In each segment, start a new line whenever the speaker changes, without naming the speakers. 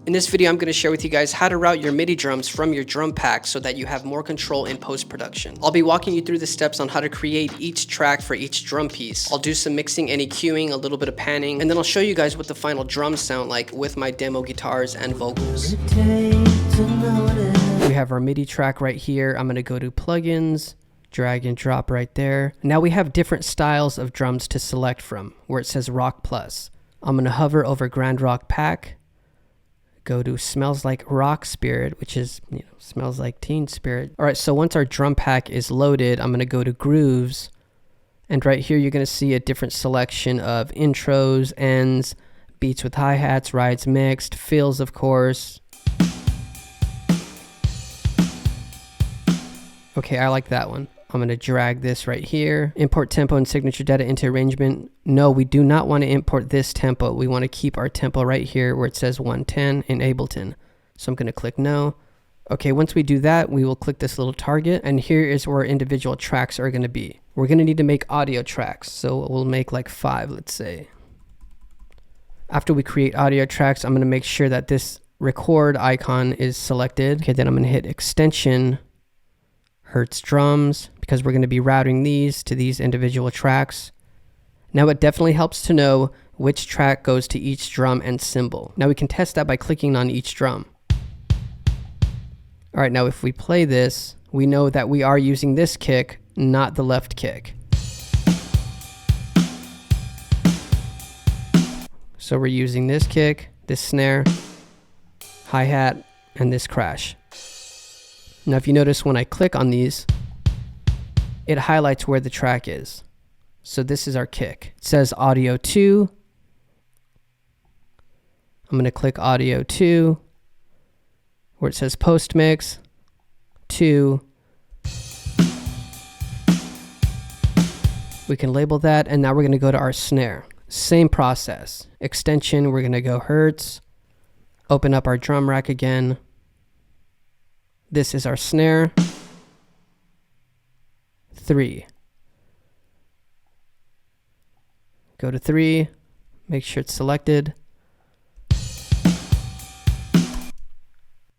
In this video, I'm going to share with you guys how to route your MIDI drums from your drum pack so that you have more control in post-production. I'll be walking you through the steps on how to create each track for each drum piece. I'll do some mixing and EQing, a little bit of panning, and then I'll show you guys what the final drums sound like with my demo guitars and vocals. We have our MIDI track right here. I'm going to go to plugins, drag and drop right there. Now we have different styles of drums to select from where it says Rock Plus. I'm going to hover over Grand Rock Pack. Go to Smells Like Rock Spirit, which is, smells like Teen Spirit. All right, so once our drum pack is loaded, I'm going to go to Grooves. And right here, you're going to see a different selection of intros, ends, beats with hi-hats, rides mixed, fills, of course. Okay, I like that one. I'm going to drag this right here. Import tempo and signature data into arrangement. No, we do not want to import this tempo. We want to keep our tempo right here where it says 110 in Ableton. So I'm going to click no. Okay, once we do that, we will click this little target, and here is where individual tracks are going to be. We're going to need to make audio tracks, so we'll make like 5, let's say. After we create audio tracks, I'm going to make sure that this record icon is selected. Okay, then I'm going to hit extension, Hertz drums, because we're going to be routing these to these individual tracks. Now it definitely helps to know which track goes to each drum and cymbal. Now we can test that by clicking on each drum. All right, now if we play this, we know that we are using this kick, not the left kick. So we're using this kick, this snare, hi-hat, and this crash. Now if you notice when I click on these, it highlights where the track is. So this is our kick. It says audio 2. I'm going to click audio 2, where it says post mix 2. We can label that, and now we're going to go to our snare. Same process. Extension, we're going to go Hertz. Open up our drum rack again. This is our snare. 3. Go to 3. Make sure it's selected.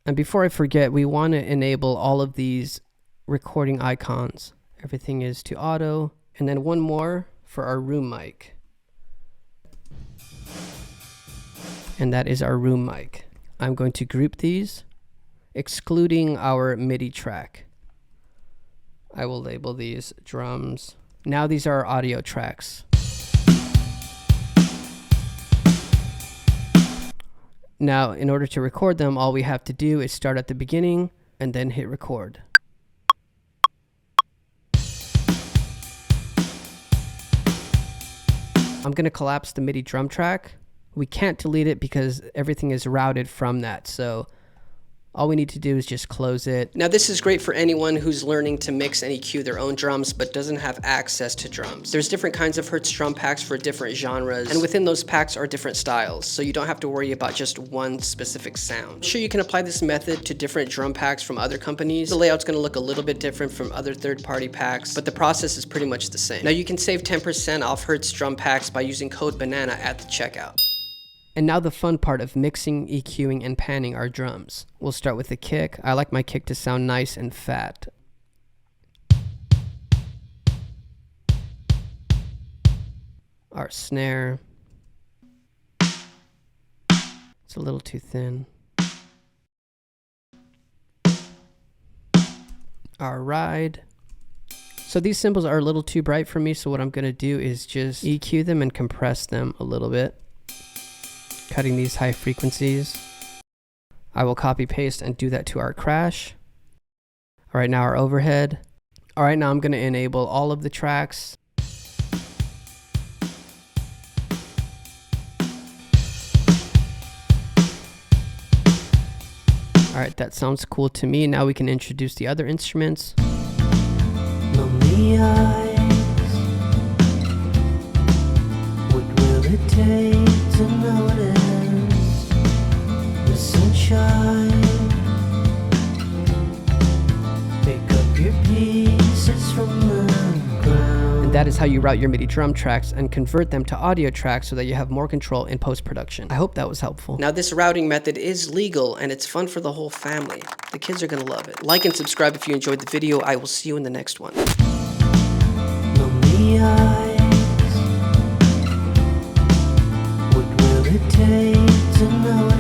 And before I forget, we want to enable all of these recording icons. Everything is to auto. And then one more for our room mic. And that is our room mic. I'm going to group these, excluding our MIDI track. I will label these drums. Now these are our audio tracks. Now, in order to record them, all we have to do is start at the beginning and then hit record. I'm going to collapse the MIDI drum track. We can't delete it because everything is routed from that. So all we need to do is just close it. Now this is great for anyone who's learning to mix and EQ their own drums but doesn't have access to drums. There's different kinds of Hertz drum packs for different genres, and within those packs are different styles, so you don't have to worry about just one specific sound. Sure, you can apply this method to different drum packs from other companies. The layout's going to look a little bit different from other third-party packs, but the process is pretty much the same. Now you can save 10% off Hertz drum packs by using code BANANA at the checkout. And now the fun part of mixing, EQing, and panning our drums. We'll start with the kick. I like my kick to sound nice and fat. Our snare. It's a little too thin. Our ride. So these cymbals are a little too bright for me, so what I'm going to do is just EQ them and compress them a little bit. Cutting these high frequencies. I will copy paste and do that to our crash. All right, now our overhead. All right, now I'm going to enable all of the tracks. All right, that sounds cool to me. Now we can introduce the other instruments. Lonely eyes. What will it take to notice the sunshine? Pick up your pieces from the ground. And that is how you route your MIDI drum tracks and convert them to audio tracks so that you have more control in post-production. I hope that was helpful. Now, this routing method is legal and it's fun for the whole family. The kids are gonna love it. Like and subscribe if you enjoyed the video. I will see you in the next one. Lonely eyes, what will it take to know